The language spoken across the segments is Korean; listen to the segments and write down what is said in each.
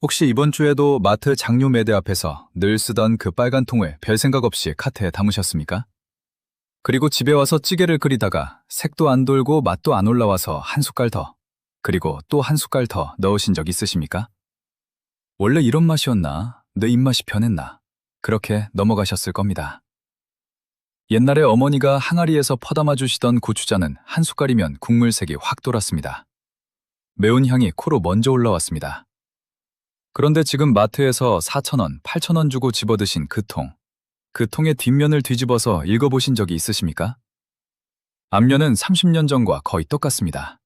혹시 이번 주에도 마트 장류 매대 앞에서 늘 쓰던 그 빨간 통을 별 생각 없이 카트에 담으셨습니까? 그리고 집에 와서 찌개를 끓이다가 색도 안 돌고 맛도 안 올라와서 한 숟갈 더, 그리고 또 한 숟갈 더 넣으신 적 있으십니까? 원래 이런 맛이었나? 내 입맛이 변했나? 그렇게 넘어가셨을 겁니다. 옛날에 어머니가 항아리에서 퍼담아 주시던 고추장은 한 숟갈이면 국물색이 확 돌았습니다. 매운 향이 코로 먼저 올라왔습니다. 그런데 지금 마트에서 4,000원, 8,000원 주고 집어드신 그 통. 그 통의 뒷면을 뒤집어서 읽어보신 적이 있으십니까? 앞면은 30년 전과 거의 똑같습니다.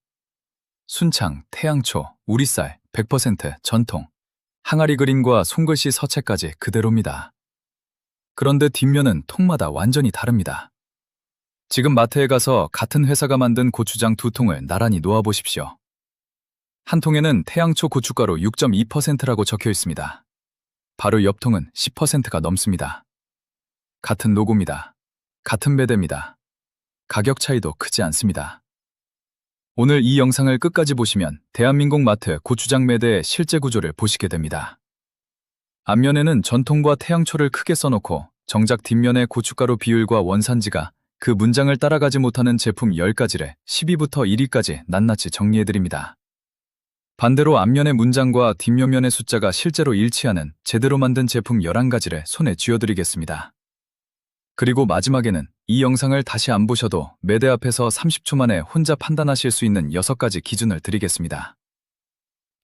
순창, 태양초, 우리쌀, 100% 전통, 항아리 그림과 손글씨 서체까지 그대로입니다. 그런데 뒷면은 통마다 완전히 다릅니다. 지금 마트에 가서 같은 회사가 만든 고추장 두 통을 나란히 놓아보십시오. 한 통에는 태양초 고춧가루 6.2%라고 적혀 있습니다. 바로 옆 통은 10%가 넘습니다. 같은 로고입니다. 같은 매대입니다. 가격 차이도 크지 않습니다. 오늘 이 영상을 끝까지 보시면 대한민국 마트 고추장 매대의 실제 구조를 보시게 됩니다. 앞면에는 전통과 태양초를 크게 써놓고 정작 뒷면의 고춧가루 비율과 원산지가 그 문장을 따라가지 못하는 제품 10가지를 10위부터 1위까지 낱낱이 정리해드립니다. 반대로 앞면의 문장과 뒷면면의 숫자가 실제로 일치하는 제대로 만든 제품 11가지를 손에 쥐어드리겠습니다. 그리고 마지막에는 이 영상을 다시 안 보셔도 매대 앞에서 30초 만에 혼자 판단하실 수 있는 6가지 기준을 드리겠습니다.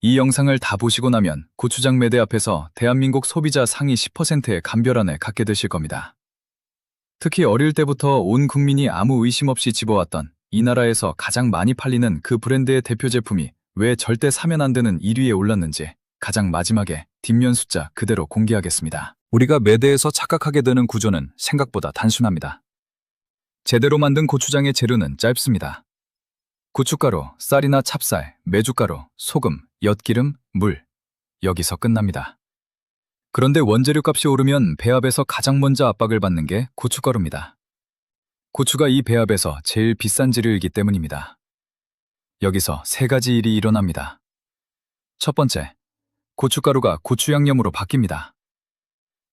이 영상을 다 보시고 나면 고추장 매대 앞에서 대한민국 소비자 상위 10%의 감별안을 갖게 되실 겁니다. 특히 어릴 때부터 온 국민이 아무 의심 없이 집어왔던 이 나라에서 가장 많이 팔리는 그 브랜드의 대표 제품이 왜 절대 사면 안 되는 1위에 올랐는지 가장 마지막에 뒷면 숫자 그대로 공개하겠습니다. 우리가 매대에서 착각하게 되는 구조는 생각보다 단순합니다. 제대로 만든 고추장의 재료는 짧습니다. 고춧가루, 쌀이나 찹쌀, 메주가루, 소금, 엿기름, 물. 여기서 끝납니다. 그런데 원재료 값이 오르면 배합에서 가장 먼저 압박을 받는 게 고춧가루입니다. 고추가 이 배합에서 제일 비싼 재료이기 때문입니다. 여기서 3가지 일이 일어납니다. 첫 번째, 고춧가루가 고추양념으로 바뀝니다.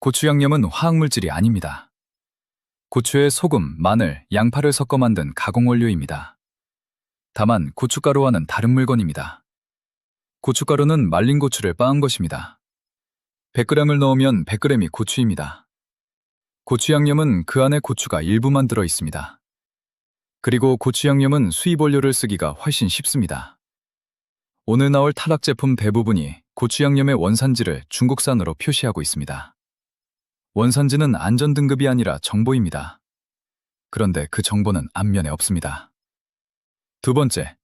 고추양념은 화학물질이 아닙니다. 고추에 소금, 마늘, 양파를 섞어 만든 가공원료입니다. 다만 고춧가루와는 다른 물건입니다. 고춧가루는 말린 고추를 빻은 것입니다. 100g을 넣으면 100g이 고추입니다. 고추양념은 그 안에 고추가 일부만 들어 있습니다. 그리고 고추양념은 수입 원료를 쓰기가 훨씬 쉽습니다. 오늘 나올 탈락 제품 대부분이 고추양념의 원산지를 중국산으로 표시하고 있습니다. 원산지는 안전등급이 아니라 정보입니다. 그런데 그 정보는 앞면에 없습니다. 두 번째,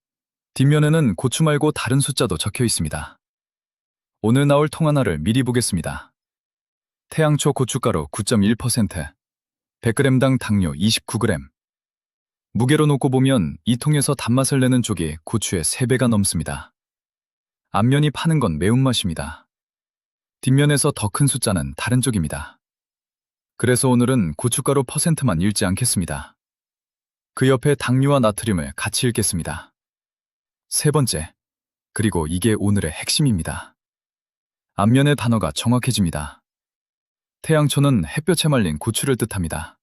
뒷면에는 고추 말고 다른 숫자도 적혀 있습니다. 오늘 나올 통 하나를 미리 보겠습니다. 태양초 고춧가루 9.1%, 100g당 당류 29g. 무게로 놓고 보면 이 통에서 단맛을 내는 쪽이 고추의 3배가 넘습니다. 앞면이 파는 건 매운맛입니다. 뒷면에서 더 큰 숫자는 다른 쪽입니다. 그래서 오늘은 고춧가루 퍼센트만 읽지 않겠습니다. 그 옆에 당류와 나트륨을 같이 읽겠습니다. 세 번째, 그리고 이게 오늘의 핵심입니다. 앞면의 단어가 정확해집니다. 태양초는 햇볕에 말린 고추를 뜻합니다.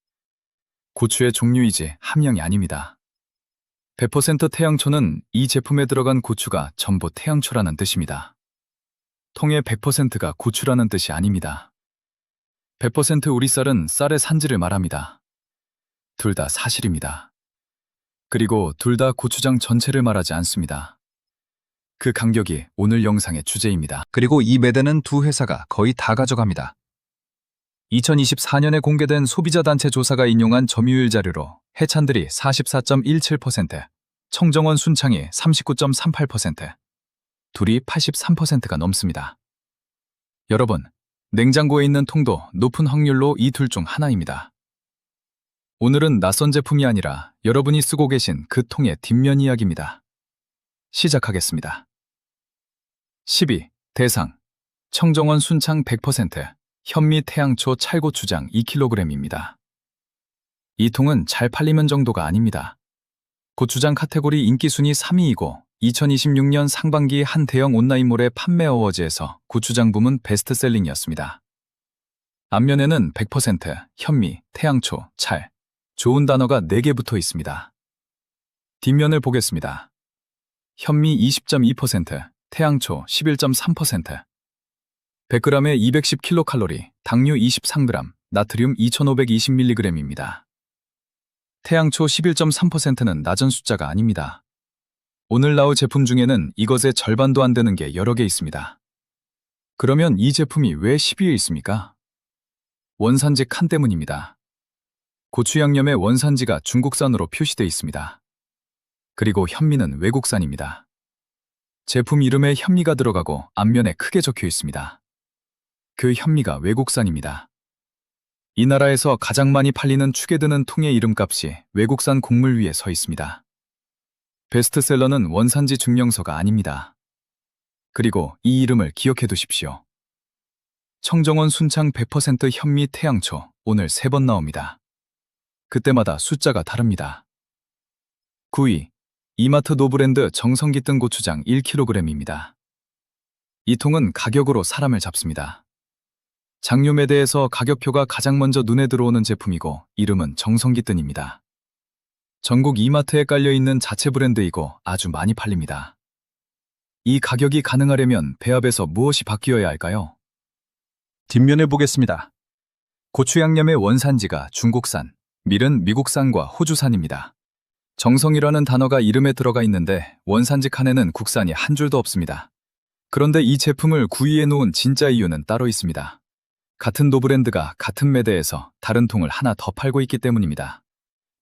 고추의 종류이지 함량이 아닙니다. 100% 태양초는 이 제품에 들어간 고추가 전부 태양초라는 뜻입니다. 통의 100%가 고추라는 뜻이 아닙니다. 100% 우리쌀은 쌀의 산지를 말합니다. 둘 다 사실입니다. 그리고 둘 다 고추장 전체를 말하지 않습니다. 그 간격이 오늘 영상의 주제입니다. 그리고 이 매대는 두 회사가 거의 다 가져갑니다. 2024년에 공개된 소비자단체 조사가 인용한 점유율 자료로 해찬들이 44.17%, 청정원 순창이 39.38%, 둘이 83%가 넘습니다. 여러분, 냉장고에 있는 통도 높은 확률로 이 둘 중 하나입니다. 오늘은 낯선 제품이 아니라 여러분이 쓰고 계신 그 통의 뒷면 이야기입니다. 시작하겠습니다. 10위, 대상, 청정원 순창 100%, 현미 태양초 찰고추장 2kg입니다. 이 통은 잘 팔리면 정도가 아닙니다. 고추장 카테고리 인기 순위 3위이고 2026년 상반기 한 대형 온라인몰의 판매 어워즈에서 고추장 부문 베스트셀링이었습니다. 앞면에는 100%, 현미, 태양초, 찰, 좋은 단어가 4개 붙어 있습니다. 뒷면을 보겠습니다. 현미 20.2%, 태양초 11.3%, 100g에 210kcal, 당류 23g, 나트륨 2520mg입니다. 태양초 11.3%는 낮은 숫자가 아닙니다. 오늘 나올 제품 중에는 이것의 절반도 안 되는 게 여러 개 있습니다. 그러면 이 제품이 왜 10위에 있습니까? 원산지 칸 때문입니다. 고추 양념의 원산지가 중국산으로 표시되어 있습니다. 그리고 현미는 외국산입니다. 제품 이름에 현미가 들어가고 앞면에 크게 적혀 있습니다. 그 현미가 외국산입니다. 이 나라에서 가장 많이 팔리는 축에 드는 통의 이름값이 외국산 곡물 위에 서 있습니다. 베스트셀러는 원산지 증명서가 아닙니다. 그리고 이 이름을 기억해 두십시오. 청정원 순창 100% 현미 태양초 오늘 3번 나옵니다. 그때마다 숫자가 다릅니다. 9위 이마트 노브랜드 정성기 뜬 고추장 1kg입니다. 이 통은 가격으로 사람을 잡습니다. 장료매대에서 가격표가 가장 먼저 눈에 들어오는 제품이고 이름은 정성기 뜬입니다. 전국 이마트에 깔려있는 자체 브랜드이고 아주 많이 팔립니다. 이 가격이 가능하려면 배합에서 무엇이 바뀌어야 할까요? 뒷면을 보겠습니다. 고추 양념의 원산지가 중국산, 밀은 미국산과 호주산입니다. 정성이라는 단어가 이름에 들어가 있는데 원산지 칸에는 국산이 한 줄도 없습니다. 그런데 이 제품을 9위에 놓은 진짜 이유는 따로 있습니다. 같은 노브랜드가 같은 매대에서 다른 통을 하나 더 팔고 있기 때문입니다.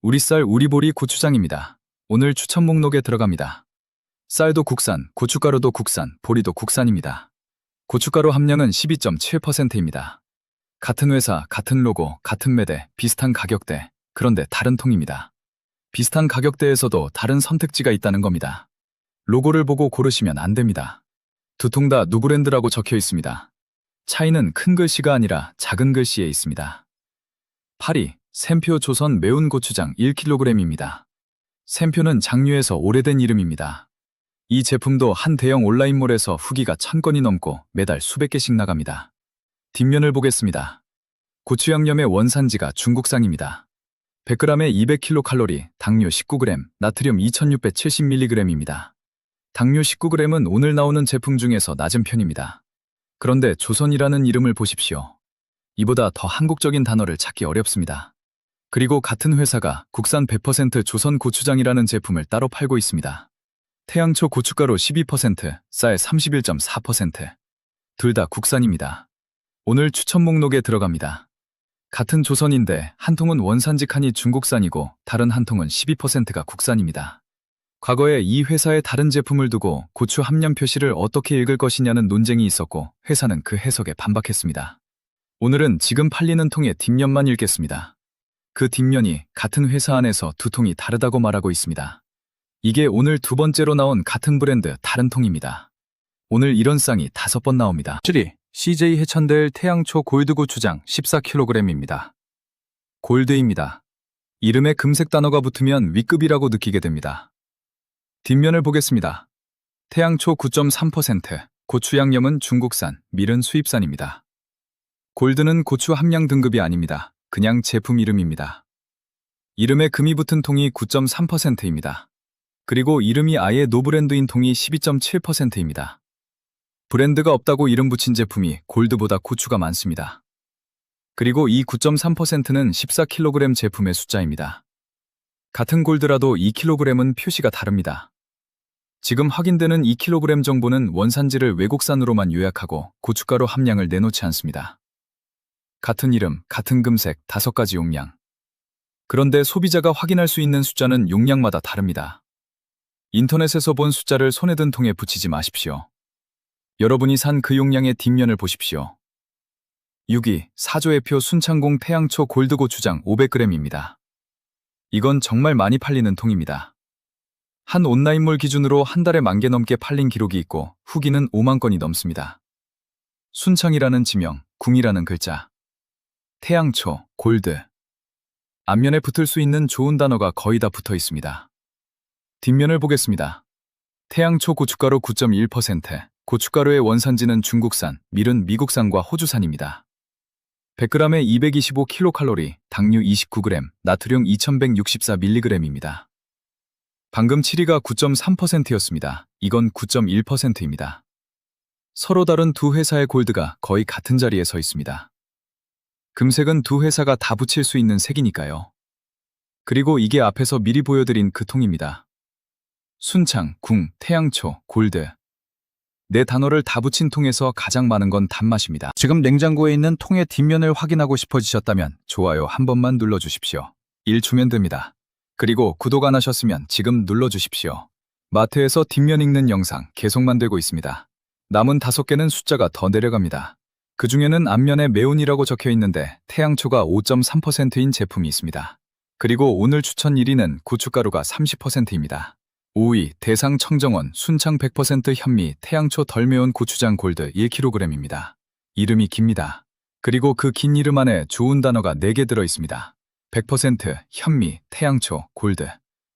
우리 쌀 우리보리 고추장입니다. 오늘 추천 목록에 들어갑니다. 쌀도 국산, 고춧가루도 국산, 보리도 국산입니다. 고춧가루 함량은 12.7%입니다. 같은 회사, 같은 로고, 같은 매대, 비슷한 가격대, 그런데 다른 통입니다. 비슷한 가격대에서도 다른 선택지가 있다는 겁니다. 로고를 보고 고르시면 안 됩니다. 두 통 다 누브랜드라고 적혀 있습니다. 차이는 큰 글씨가 아니라 작은 글씨에 있습니다. 8위, 샘표 조선 매운 고추장 1kg입니다. 샘표는 장류에서 오래된 이름입니다. 이 제품도 한 대형 온라인몰에서 후기가 1000건이 넘고 매달 수백 개씩 나갑니다. 뒷면을 보겠습니다. 고추 양념의 원산지가 중국산입니다. 100g에 200kcal, 당류 19g, 나트륨 2670mg입니다. 당류 19g은 오늘 나오는 제품 중에서 낮은 편입니다. 그런데 조선이라는 이름을 보십시오. 이보다 더 한국적인 단어를 찾기 어렵습니다. 그리고 같은 회사가 국산 100% 조선 고추장이라는 제품을 따로 팔고 있습니다. 태양초 고춧가루 12%, 쌀 31.4%. 둘 다 국산입니다. 오늘 추천 목록에 들어갑니다. 같은 조선인데 한 통은 원산지 칸이 중국산이고 다른 한 통은 12%가 국산입니다. 과거에 이 회사의 다른 제품을 두고 고추 함량 표시를 어떻게 읽을 것이냐는 논쟁이 있었고 회사는 그 해석에 반박했습니다. 오늘은 지금 팔리는 통의 뒷면만 읽겠습니다. 그 뒷면이 같은 회사 안에서 두 통이 다르다고 말하고 있습니다. 이게 오늘 두 번째로 나온 같은 브랜드 다른 통입니다. 오늘 이런 쌍이 5번 나옵니다. 7위 CJ 해천델 태양초 골드 고추장 14kg입니다. 골드입니다. 이름에 금색 단어가 붙으면 위급이라고 느끼게 됩니다. 뒷면을 보겠습니다. 태양초 9.3%, 고추 양념은 중국산, 밀은 수입산입니다. 골드는 고추 함량 등급이 아닙니다. 그냥 제품 이름입니다. 이름에 금이 붙은 통이 9.3%입니다. 그리고 이름이 아예 노브랜드인 통이 12.7%입니다. 브랜드가 없다고 이름 붙인 제품이 골드보다 고추가 많습니다. 그리고 이 9.3%는 14kg 제품의 숫자입니다. 같은 골드라도 2kg은 표시가 다릅니다. 지금 확인되는 2kg 정보는 원산지를 외국산으로만 요약하고 고춧가루 함량을 내놓지 않습니다. 같은 이름, 같은 금색, 5가지 용량. 그런데 소비자가 확인할 수 있는 숫자는 용량마다 다릅니다. 인터넷에서 본 숫자를 손에 든 통에 붙이지 마십시오. 여러분이 산 그 용량의 뒷면을 보십시오. 6위, 사조의표 순창공 태양초 골드 고추장 500g입니다. 이건 정말 많이 팔리는 통입니다. 한 온라인몰 기준으로 한 달에 10,000개 넘게 팔린 기록이 있고 후기는 5만 건이 넘습니다. 순창이라는 지명, 궁이라는 글자, 태양초, 골드. 앞면에 붙을 수 있는 좋은 단어가 거의 다 붙어 있습니다. 뒷면을 보겠습니다. 태양초 고춧가루 9.1%, 고춧가루의 원산지는 중국산, 밀은 미국산과 호주산입니다. 100g에 225kcal, 당류 29g, 나트륨 2164mg입니다. 방금 7위가 9.3%였습니다. 이건 9.1%입니다. 서로 다른 두 회사의 골드가 거의 같은 자리에 서 있습니다. 금색은 두 회사가 다 붙일 수 있는 색이니까요. 그리고 이게 앞에서 미리 보여드린 그 통입니다. 순창, 궁, 태양초, 골드. 네 단어를 다 붙인 통에서 가장 많은 건 단맛입니다. 지금 냉장고에 있는 통의 뒷면을 확인하고 싶어지셨다면 좋아요 한 번만 눌러주십시오. 1초면 됩니다. 그리고 구독 안 하셨으면 지금 눌러주십시오. 마트에서 뒷면 읽는 영상 계속 만들고 있습니다. 남은 5개는 숫자가 더 내려갑니다. 그 중에는 앞면에 매운이라고 적혀 있는데 태양초가 5.3%인 제품이 있습니다. 그리고 오늘 추천 1위는 고춧가루가 30%입니다. 5위 대상 청정원 순창 100% 현미 태양초 덜 매운 고추장 골드 1kg입니다. 이름이 깁니다. 그리고 그 긴 이름 안에 좋은 단어가 4개 들어 있습니다. 100% 현미 태양초 골드.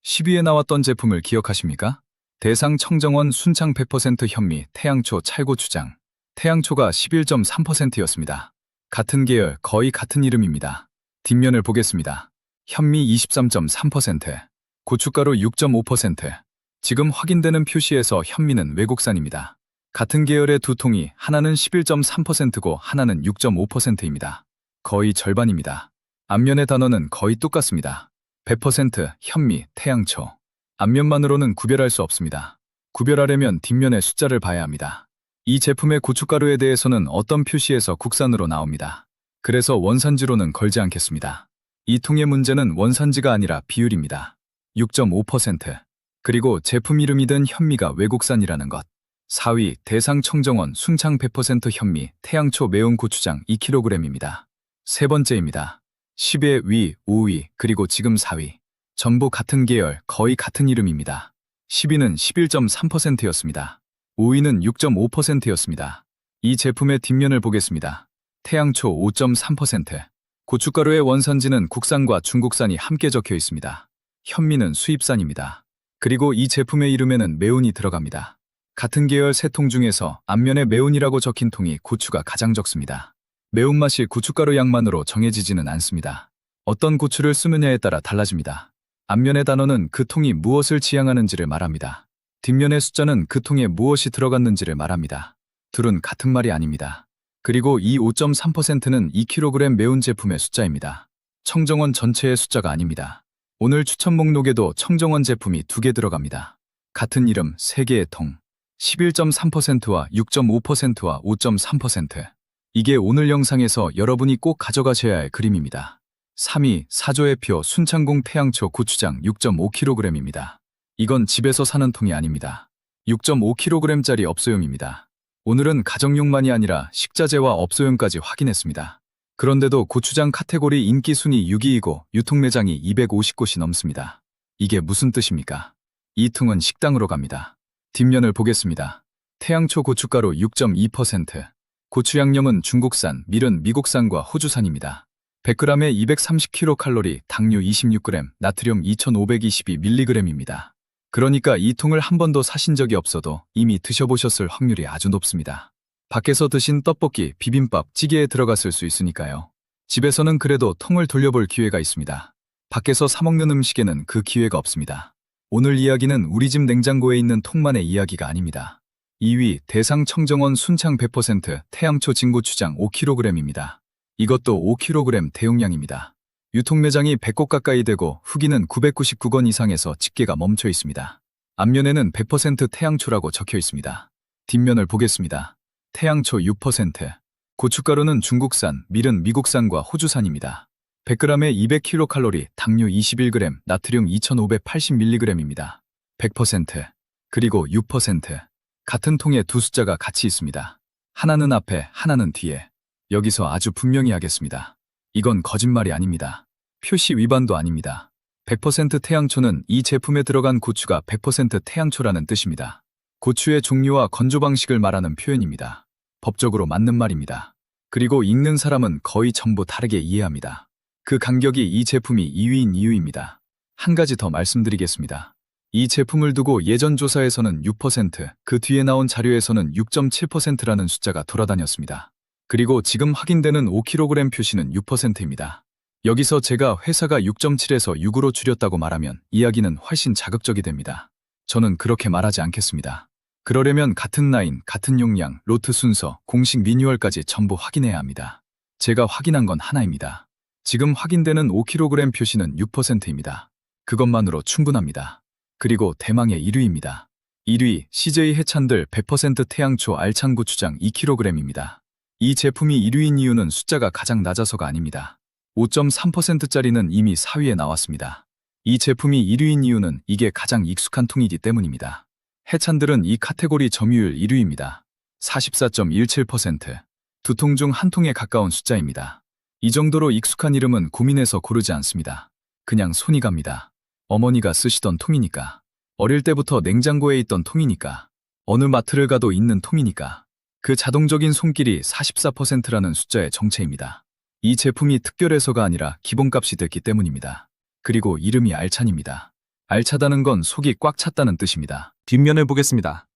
10위에 나왔던 제품을 기억하십니까? 대상 청정원 순창 100% 현미 태양초 찰고추장. 태양초가 11.3%였습니다. 같은 계열 거의 같은 이름입니다. 뒷면을 보겠습니다. 현미 23.3%, 고춧가루 6.5%. 지금 확인되는 표시에서 현미는 외국산입니다. 같은 계열의 두 통이 하나는 11.3%고 하나는 6.5%입니다. 거의 절반입니다. 앞면의 단어는 거의 똑같습니다. 100% 현미, 태양초. 앞면만으로는 구별할 수 없습니다. 구별하려면 뒷면의 숫자를 봐야 합니다. 이 제품의 고춧가루에 대해서는 어떤 표시에서 국산으로 나옵니다. 그래서 원산지로는 걸지 않겠습니다. 이 통의 문제는 원산지가 아니라 비율입니다. 6.5%. 그리고 제품 이름이든 현미가 외국산이라는 것. 4위 대상 청정원 순창 100% 현미 태양초 매운 고추장 2kg입니다. 세 번째입니다. 10의 위, 5위, 그리고 지금 4위. 전부 같은 계열, 거의 같은 이름입니다. 10위는 11.3%였습니다. 5위는 6.5%였습니다. 이 제품의 뒷면을 보겠습니다. 태양초 5.3%. 고춧가루의 원산지는 국산과 중국산이 함께 적혀 있습니다. 현미는 수입산입니다. 그리고 이 제품의 이름에는 매운이 들어갑니다. 같은 계열 세 통 중에서 앞면에 매운이라고 적힌 통이 고추가 가장 적습니다. 매운맛이 고춧가루 양만으로 정해지지는 않습니다. 어떤 고추를 쓰느냐에 따라 달라집니다. 앞면의 단어는 그 통이 무엇을 지향하는지를 말합니다. 뒷면의 숫자는 그 통에 무엇이 들어갔는지를 말합니다. 둘은 같은 말이 아닙니다. 그리고 이 5.3%는 2kg 매운 제품의 숫자입니다. 청정원 전체의 숫자가 아닙니다. 오늘 추천 목록에도 청정원 제품이 2개 들어갑니다. 같은 이름 3개의 통. 11.3%와 6.5%와 5.3%. 이게 오늘 영상에서 여러분이 꼭 가져가셔야 할 그림입니다. 3위 사조의 표 순창궁 태양초 고추장 6.5kg입니다. 이건 집에서 사는 통이 아닙니다. 6.5kg짜리 업소용입니다. 오늘은 가정용만이 아니라 식자재와 업소용까지 확인했습니다. 그런데도 고추장 카테고리 인기 순위 6위이고 유통매장이 250곳이 넘습니다. 이게 무슨 뜻입니까? 이 통은 식당으로 갑니다. 뒷면을 보겠습니다. 태양초 고춧가루 6.2%. 고추 양념은 중국산, 밀은 미국산과 호주산입니다. 100g에 230kcal, 당류 26g, 나트륨 2522mg입니다. 그러니까 이 통을 한 번도 사신 적이 없어도 이미 드셔보셨을 확률이 아주 높습니다. 밖에서 드신 떡볶이, 비빔밥, 찌개에 들어갔을 수 있으니까요. 집에서는 그래도 통을 돌려볼 기회가 있습니다. 밖에서 사 먹는 음식에는 그 기회가 없습니다. 오늘 이야기는 우리 집 냉장고에 있는 통만의 이야기가 아닙니다. 2위 대상 청정원 순창 100% 태양초 진고추장 5kg입니다. 이것도 5kg 대용량입니다. 유통매장이 100곳 가까이 되고 후기는 999건 이상에서 집계가 멈춰 있습니다. 앞면에는 100% 태양초라고 적혀 있습니다. 뒷면을 보겠습니다. 태양초 6%. 고춧가루는 중국산, 밀은 미국산과 호주산입니다. 100g에 200kcal, 당류 21g, 나트륨 2580mg입니다. 100%. 그리고 6%. 같은 통에 두 숫자가 같이 있습니다. 하나는 앞에, 하나는 뒤에. 여기서 아주 분명히 하겠습니다. 이건 거짓말이 아닙니다. 표시 위반도 아닙니다. 100% 태양초는 이 제품에 들어간 고추가 100% 태양초라는 뜻입니다. 고추의 종류와 건조 방식을 말하는 표현입니다. 법적으로 맞는 말입니다. 그리고 읽는 사람은 거의 전부 다르게 이해합니다. 그 간격이 이 제품이 2위인 이유입니다. 한 가지 더 말씀드리겠습니다. 이 제품을 두고 예전 조사에서는 6%, 그 뒤에 나온 자료에서는 6.7%라는 숫자가 돌아다녔습니다. 그리고 지금 확인되는 5kg 표시는 6%입니다. 여기서 제가 회사가 6.7에서 6으로 줄였다고 말하면 이야기는 훨씬 자극적이 됩니다. 저는 그렇게 말하지 않겠습니다. 그러려면 같은 라인, 같은 용량, 로트 순서, 공식 매뉴얼까지 전부 확인해야 합니다. 제가 확인한 건 하나입니다. 지금 확인되는 5kg 표시는 6%입니다. 그것만으로 충분합니다. 그리고 대망의 1위입니다. 1위 CJ 해찬들 100% 태양초 알찬 고추장 2kg입니다. 이 제품이 1위인 이유는 숫자가 가장 낮아서가 아닙니다. 5.3%짜리는 이미 4위에 나왔습니다. 이 제품이 1위인 이유는 이게 가장 익숙한 통이기 때문입니다. 해찬들은 이 카테고리 점유율 1위입니다. 44.17%. 두 통 중 한 통에 가까운 숫자입니다. 이 정도로 익숙한 이름은 고민해서 고르지 않습니다. 그냥 손이 갑니다. 어머니가 쓰시던 통이니까. 어릴 때부터 냉장고에 있던 통이니까. 어느 마트를 가도 있는 통이니까. 그 자동적인 손길이 44%라는 숫자의 정체입니다. 이 제품이 특별해서가 아니라 기본값이 됐기 때문입니다. 그리고 이름이 알찬입니다. 알차다는 건 속이 꽉 찼다는 뜻입니다. 뒷면을 보겠습니다.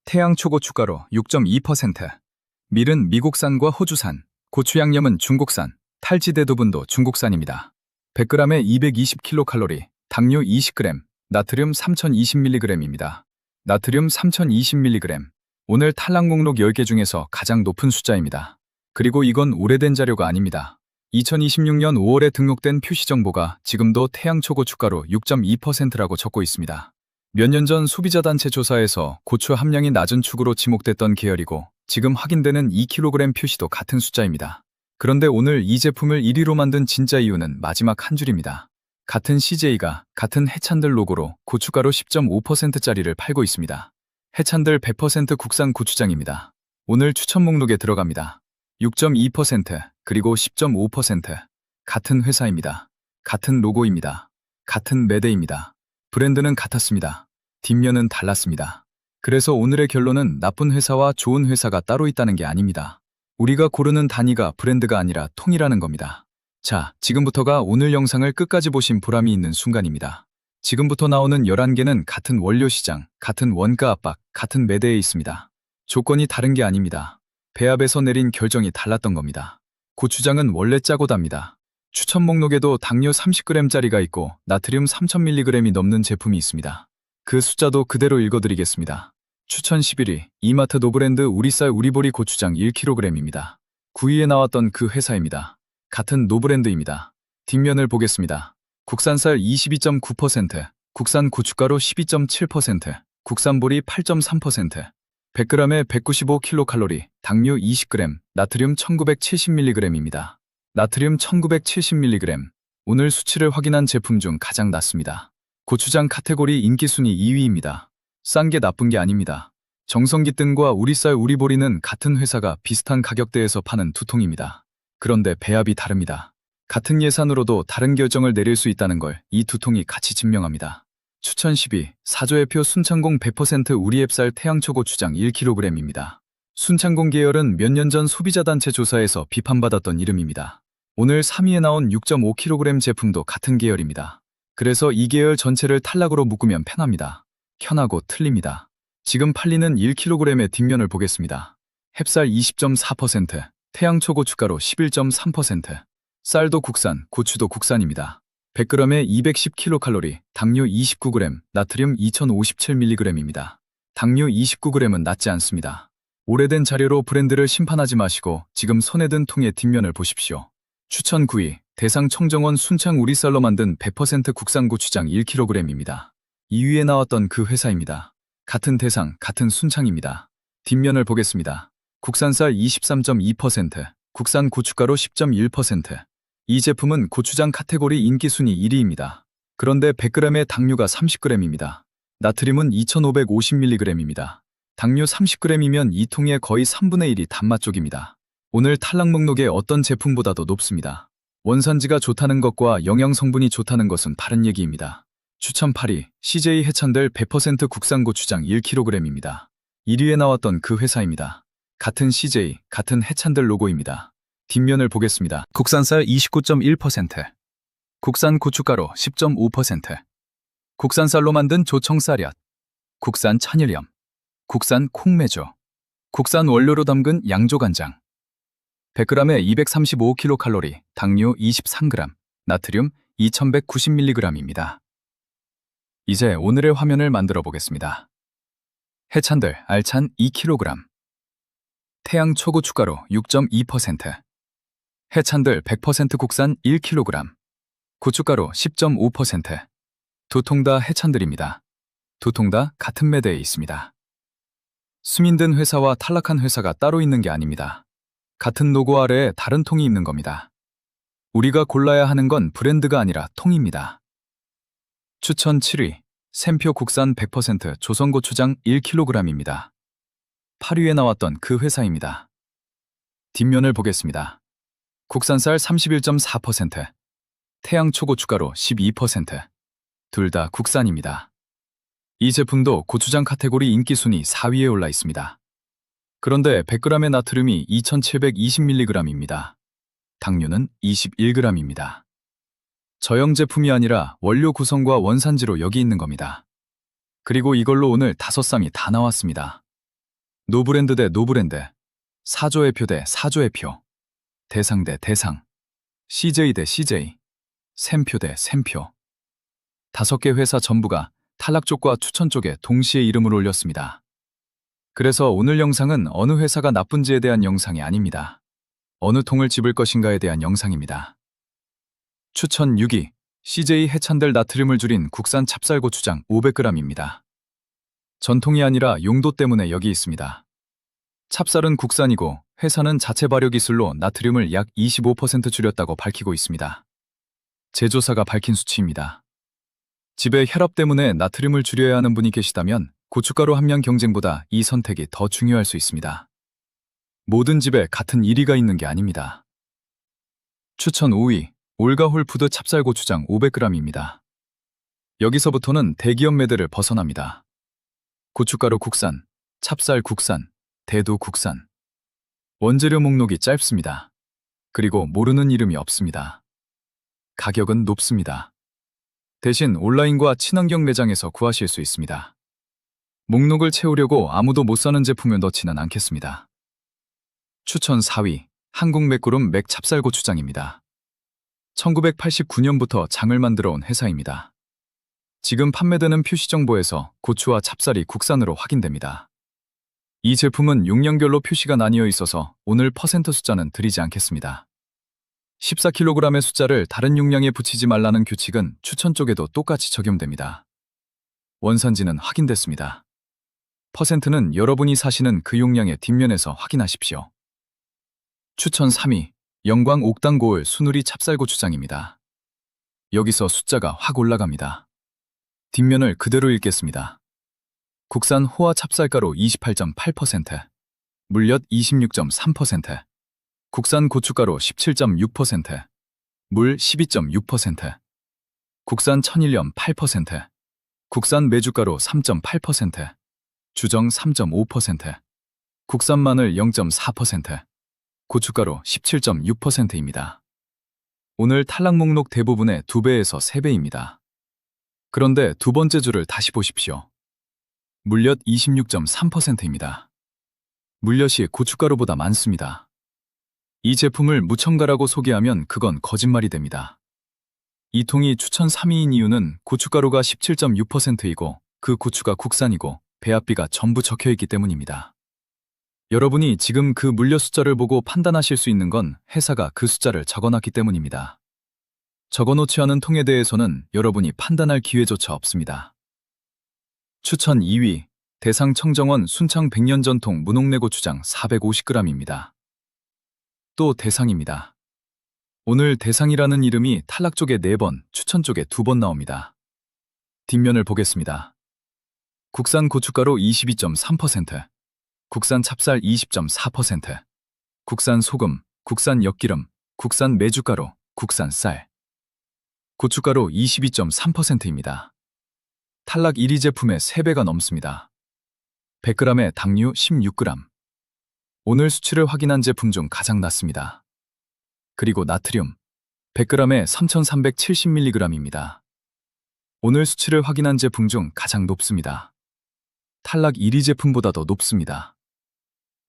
태양초고춧가루 6.2%. 밀은 미국산과 호주산, 고추 양념은 중국산, 탈지대두분도 중국산입니다. 100g에 220kcal, 당뇨 20g, 나트륨 3020mg입니다. 나트륨 3020mg. 오늘 탈락 목록 10개 중에서 가장 높은 숫자입니다. 그리고 이건 오래된 자료가 아닙니다. 2026년 5월에 등록된 표시 정보가 지금도 태양초고춧가루 6.2%라고 적고 있습니다. 몇 년 전 소비자단체 조사에서 고추 함량이 낮은 축으로 지목됐던 계열이고 지금 확인되는 2kg 표시도 같은 숫자입니다. 그런데 오늘 이 제품을 1위로 만든 진짜 이유는 마지막 한 줄입니다. 같은 CJ가 같은 해찬들 로고로 고춧가루 10.5%짜리를 팔고 있습니다. 해찬들 100% 국산 고추장입니다. 오늘 추천 목록에 들어갑니다. 6.2% 그리고 10.5% 같은 회사입니다. 같은 로고입니다. 같은 매대입니다. 브랜드는 같았습니다. 뒷면은 달랐습니다. 그래서 오늘의 결론은 나쁜 회사와 좋은 회사가 따로 있다는 게 아닙니다. 우리가 고르는 단위가 브랜드가 아니라 통이라는 겁니다. 자, 지금부터가 오늘 영상을 끝까지 보신 보람이 있는 순간입니다. 지금부터 나오는 11개는 같은 원료 시장, 같은 원가 압박, 같은 매대에 있습니다. 조건이 다른 게 아닙니다. 배합에서 내린 결정이 달랐던 겁니다. 고추장은 원래 짜고 답니다. 추천 목록에도 당뇨 30g짜리가 있고 나트륨 3000mg이 넘는 제품이 있습니다. 그 숫자도 그대로 읽어드리겠습니다. 추천 11위, 이마트 노브랜드 우리쌀 우리보리 고추장 1kg입니다. 9위에 나왔던 그 회사입니다. 같은 노브랜드입니다. 뒷면을 보겠습니다. 국산쌀 22.9%, 국산 고춧가루 12.7%, 국산 보리 8.3%, 100g에 195kcal, 당뇨 20g, 나트륨 1970mg입니다. 나트륨 1970mg. 오늘 수치를 확인한 제품 중 가장 낮습니다. 고추장 카테고리 인기 순위 2위입니다. 싼 게 나쁜 게 아닙니다. 정성기뜬과 우리쌀 우리보리는 같은 회사가 비슷한 가격대에서 파는 두 통입니다. 그런데 배합이 다릅니다. 같은 예산으로도 다른 결정을 내릴 수 있다는 걸 이 두 통이 같이 증명합니다. 추천 10위, 사조의표 순창공 100% 우리앱쌀 태양초 고추장 1kg입니다. 순창공 계열은 몇 년 전 소비자단체 조사에서 비판받았던 이름입니다. 오늘 3위에 나온 6.5kg 제품도 같은 계열입니다. 그래서 이 계열 전체를 탈락으로 묶으면 편합니다. 편하고 틀립니다. 지금 팔리는 1kg의 뒷면을 보겠습니다. 햅쌀 20.4%, 태양초 고춧가루 11.3%, 쌀도 국산, 고추도 국산입니다. 100g에 210kcal, 당뇨 29g, 나트륨 2057mg입니다. 당뇨 29g은 낮지 않습니다. 오래된 자료로 브랜드를 심판하지 마시고 지금 손에 든 통의 뒷면을 보십시오. 추천 9위, 대상 청정원 순창 우리쌀로 만든 100% 국산 고추장 1kg입니다. 2위에 나왔던 그 회사입니다. 같은 대상, 같은 순창입니다. 뒷면을 보겠습니다. 국산쌀 23.2%, 국산 고춧가루 10.1%. 이 제품은 고추장 카테고리 인기 순위 1위입니다. 그런데 100g의 당류가 30g입니다. 나트륨은 2550mg입니다. 당류 30g이면 이 통의 거의 3분의 1이 단맛 쪽입니다. 오늘 탈락 목록에 어떤 제품보다도 높습니다. 원산지가 좋다는 것과 영양 성분이 좋다는 것은 다른 얘기입니다. 추천 8위, CJ 해찬들 100% 국산 고추장 1kg입니다. 1위에 나왔던 그 회사입니다. 같은 CJ, 같은 해찬들 로고입니다. 뒷면을 보겠습니다. 국산쌀 29.1%, 국산 고춧가루 10.5%, 국산 쌀로 만든 조청쌀엿, 국산 천일염, 국산 콩매주, 국산 원료로 담근 양조간장, 100g에 235kcal, 당류 23g, 나트륨 2190mg입니다. 이제 오늘의 화면을 만들어 보겠습니다. 해찬들 알찬 2kg, 태양 초고춧가루 6.2%, 해찬들 100% 국산 1kg, 고춧가루 10.5%, 두 통 다 해찬들입니다. 두 통 다 같은 매대에 있습니다. 숨인든 회사와 탈락한 회사가 따로 있는 게 아닙니다. 같은 로고 아래에 다른 통이 있는 겁니다. 우리가 골라야 하는 건 브랜드가 아니라 통입니다. 추천 7위, 샘표 국산 100% 조선고추장 1kg입니다. 8위에 나왔던 그 회사입니다. 뒷면을 보겠습니다. 국산쌀 31.4%, 태양초고춧가루 12%, 둘 다 국산입니다. 이 제품도 고추장 카테고리 인기 순위 4위에 올라 있습니다. 그런데 100g의 나트륨이 2720mg입니다. 당류는 21g입니다. 저형 제품이 아니라 원료 구성과 원산지로 여기 있는 겁니다. 그리고 이걸로 오늘 5쌍이 다 나왔습니다. 노브랜드 대 노브랜드, 사조의 표 대 사조의 표, 대상 대 대상, CJ 대 CJ, 샘표 대 샘표. 5개 회사 전부가 탈락 쪽과 추천 쪽에 동시에 이름을 올렸습니다. 그래서 오늘 영상은 어느 회사가 나쁜지에 대한 영상이 아닙니다. 어느 통을 집을 것인가에 대한 영상입니다. 추천 6위, CJ 해찬들 나트륨을 줄인 국산 찹쌀고추장 500g입니다. 전통이 아니라 용도 때문에 여기 있습니다. 찹쌀은 국산이고 회사는 자체 발효 기술로 나트륨을 약 25% 줄였다고 밝히고 있습니다. 제조사가 밝힌 수치입니다. 집에 혈압 때문에 나트륨을 줄여야 하는 분이 계시다면 고춧가루 함량 경쟁보다 이 선택이 더 중요할 수 있습니다. 모든 집에 같은 1위가 있는 게 아닙니다. 추천 5위, 올가홀푸드 찹쌀고추장 500g입니다. 여기서부터는 대기업 매대를 벗어납니다. 고춧가루 국산, 찹쌀 국산, 대두 국산. 원재료 목록이 짧습니다. 그리고 모르는 이름이 없습니다. 가격은 높습니다. 대신 온라인과 친환경 매장에서 구하실 수 있습니다. 목록을 채우려고 아무도 못 사는 제품을 넣지는 않겠습니다. 추천 4위, 한국맥구름 맥찹쌀고추장입니다. 1989년부터 장을 만들어 온 회사입니다. 지금 판매되는 표시정보에서 고추와 찹쌀이 국산으로 확인됩니다. 이 제품은 용량별로 표시가 나뉘어 있어서 오늘 퍼센트 숫자는 드리지 않겠습니다. 14kg의 숫자를 다른 용량에 붙이지 말라는 규칙은 추천 쪽에도 똑같이 적용됩니다. 원산지는 확인됐습니다. 퍼센트는 여러분이 사시는 그 용량의 뒷면에서 확인하십시오. 추천 3위, 영광 옥당 고을 순우리 찹쌀고추장입니다. 여기서 숫자가 확 올라갑니다. 뒷면을 그대로 읽겠습니다. 국산 호화 찹쌀가루 28.8%, 물엿 26.3%, 국산 고춧가루 17.6%, 물 12.6%, 국산 천일염 8%, 국산 메주가루 3.8%, 주정 3.5%, 국산 마늘 0.4%, 고춧가루 17.6%입니다. 오늘 탈락 목록 대부분의 2배에서 3배입니다. 그런데 두 번째 줄을 다시 보십시오. 물엿 26.3%입니다. 물엿이 고춧가루보다 많습니다. 이 제품을 무첨가라고 소개하면 그건 거짓말이 됩니다. 이 통이 추천 3위인 이유는 고춧가루가 17.6%이고 그 고추가 국산이고 배합비가 전부 적혀있기 때문입니다. 여러분이 지금 그 물엿 숫자를 보고 판단하실 수 있는 건 회사가 그 숫자를 적어놨기 때문입니다. 적어놓지 않은 통에 대해서는 여러분이 판단할 기회조차 없습니다. 추천 2위, 대상 청정원 순창 100년 전통 무농내 고추장 450g입니다. 또 대상입니다. 오늘 대상이라는 이름이 탈락 쪽에 4번, 추천 쪽에 2번 나옵니다. 뒷면을 보겠습니다. 국산 고춧가루 22.3%, 국산 찹쌀 20.4%, 국산 소금, 국산 엿기름, 국산 메주가루, 국산 쌀. 고춧가루 22.3%입니다. 탈락 1위 제품의 3배가 넘습니다. 100g에 당류 16g. 오늘 수치를 확인한 제품 중 가장 낮습니다. 그리고 나트륨 100g에 3370mg입니다. 오늘 수치를 확인한 제품 중 가장 높습니다. 탈락 1위 제품보다도 높습니다.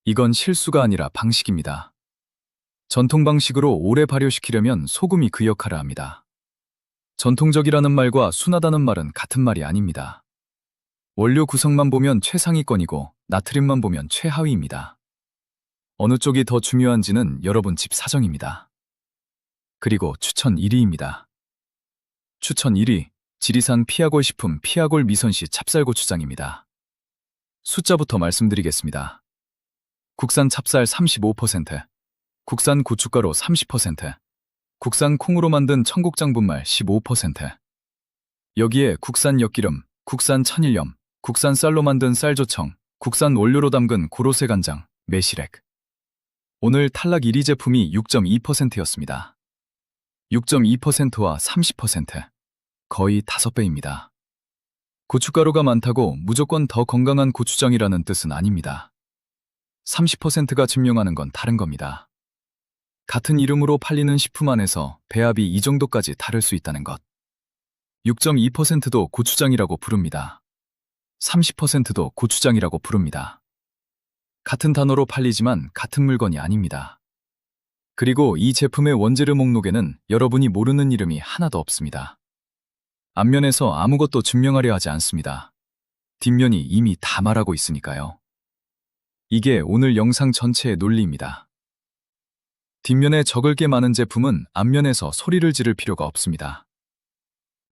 이건 실수가 아니라 방식입니다. 전통 방식으로 오래 발효시키려면 소금이 그 역할을 합니다. 전통적이라는 말과 순하다는 말은 같은 말이 아닙니다. 원료 구성만 보면 최상위권이고 나트륨만 보면 최하위입니다. 어느 쪽이 더 중요한지는 여러분 집 사정입니다. 그리고 추천 1위입니다. 추천 1위, 지리산 피아골 식품 피아골 미선시 찹쌀고추장입니다. 숫자부터 말씀드리겠습니다. 국산 찹쌀 35%, 국산 고춧가루 30%, 국산 콩으로 만든 청국장 분말 15%. 여기에 국산 엿기름, 국산 천일염, 국산 쌀로 만든 쌀조청, 국산 원료로 담근 고로쇠 간장, 매실액. 오늘 탈락 1위 제품이 6.2%였습니다. 6.2%와 30%. 거의 5배입니다. 고춧가루가 많다고 무조건 더 건강한 고추장이라는 뜻은 아닙니다. 30%가 증명하는 건 다른 겁니다. 같은 이름으로 팔리는 식품 안에서 배합이 이 정도까지 다를 수 있다는 것. 6.2%도 고추장이라고 부릅니다. 30%도 고추장이라고 부릅니다. 같은 단어로 팔리지만 같은 물건이 아닙니다. 그리고 이 제품의 원재료 목록에는 여러분이 모르는 이름이 하나도 없습니다. 앞면에서 아무것도 증명하려 하지 않습니다. 뒷면이 이미 다 말하고 있으니까요. 이게 오늘 영상 전체의 논리입니다. 뒷면에 적을 게 많은 제품은 앞면에서 소리를 지를 필요가 없습니다.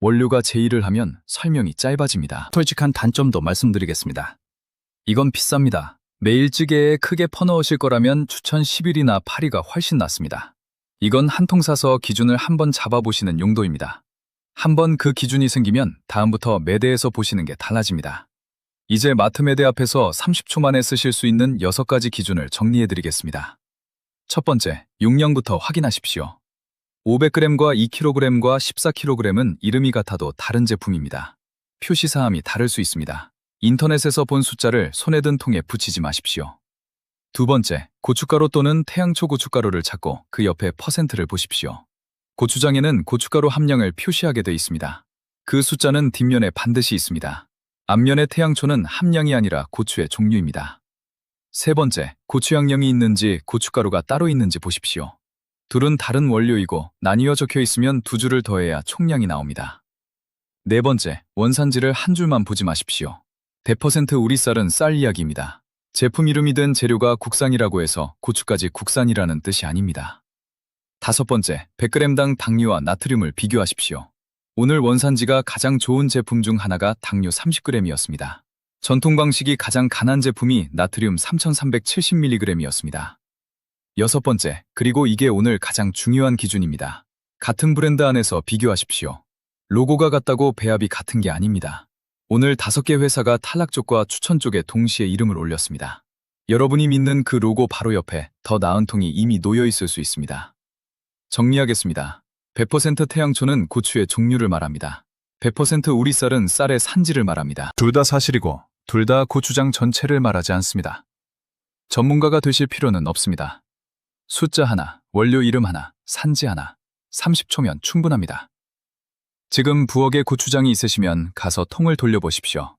원료가 제 일을 하면 설명이 짧아집니다. 솔직한 단점도 말씀드리겠습니다. 이건 비쌉니다. 매일 찌개에 크게 퍼넣으실 거라면 추천 10일이나 8위가 훨씬 낫습니다. 이건 한 통 사서 기준을 한번 잡아보시는 용도입니다. 한번 그 기준이 생기면 다음부터 매대에서 보시는 게 달라집니다. 이제 마트 매대 앞에서 30초 만에 쓰실 수 있는 6가지 기준을 정리해드리겠습니다. 첫 번째, 용량부터 확인하십시오. 500g과 2kg과 14kg은 이름이 같아도 다른 제품입니다. 표시사항이 다를 수 있습니다. 인터넷에서 본 숫자를 손에 든 통에 붙이지 마십시오. 두 번째, 고춧가루 또는 태양초 고춧가루를 찾고 그 옆에 퍼센트를 보십시오. 고추장에는 고춧가루 함량을 표시하게 돼 있습니다. 그 숫자는 뒷면에 반드시 있습니다. 앞면의 태양초는 함량이 아니라 고추의 종류입니다. 세 번째, 고추 양념이 있는지 고춧가루가 따로 있는지 보십시오. 둘은 다른 원료이고 나뉘어 적혀 있으면 2줄을 더해야 총량이 나옵니다. 네 번째, 원산지를 한 줄만 보지 마십시오. 100% 우리 쌀은 쌀 이야기입니다. 제품 이름이 든 재료가 국산이라고 해서 고추까지 국산이라는 뜻이 아닙니다. 다섯 번째, 100g당 당류와 나트륨을 비교하십시오. 오늘 원산지가 가장 좋은 제품 중 하나가 당류 30g이었습니다. 전통 방식이 가장 간한 제품이 나트륨 3370mg이었습니다. 여섯 번째, 그리고 이게 오늘 가장 중요한 기준입니다. 같은 브랜드 안에서 비교하십시오. 로고가 같다고 배합이 같은 게 아닙니다. 오늘 5개 회사가 탈락 쪽과 추천 쪽에 동시에 이름을 올렸습니다. 여러분이 믿는 그 로고 바로 옆에 더 나은 통이 이미 놓여 있을 수 있습니다. 정리하겠습니다. 100% 태양초는 고추의 종류를 말합니다. 100% 우리 쌀은 쌀의 산지를 말합니다. 둘 다 사실이고 둘 다 고추장 전체를 말하지 않습니다. 전문가가 되실 필요는 없습니다. 숫자 하나, 원료 이름 하나, 산지 하나, 30초면 충분합니다. 지금 부엌에 고추장이 있으시면 가서 통을 돌려보십시오.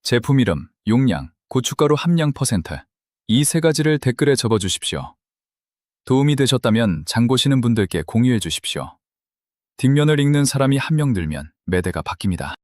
제품 이름, 용량, 고춧가루 함량 퍼센트, 이 3가지를 댓글에 적어주십시오. 도움이 되셨다면 장 보시는 분들께 공유해 주십시오. 뒷면을 읽는 사람이 한 명 늘면 매대가 바뀝니다.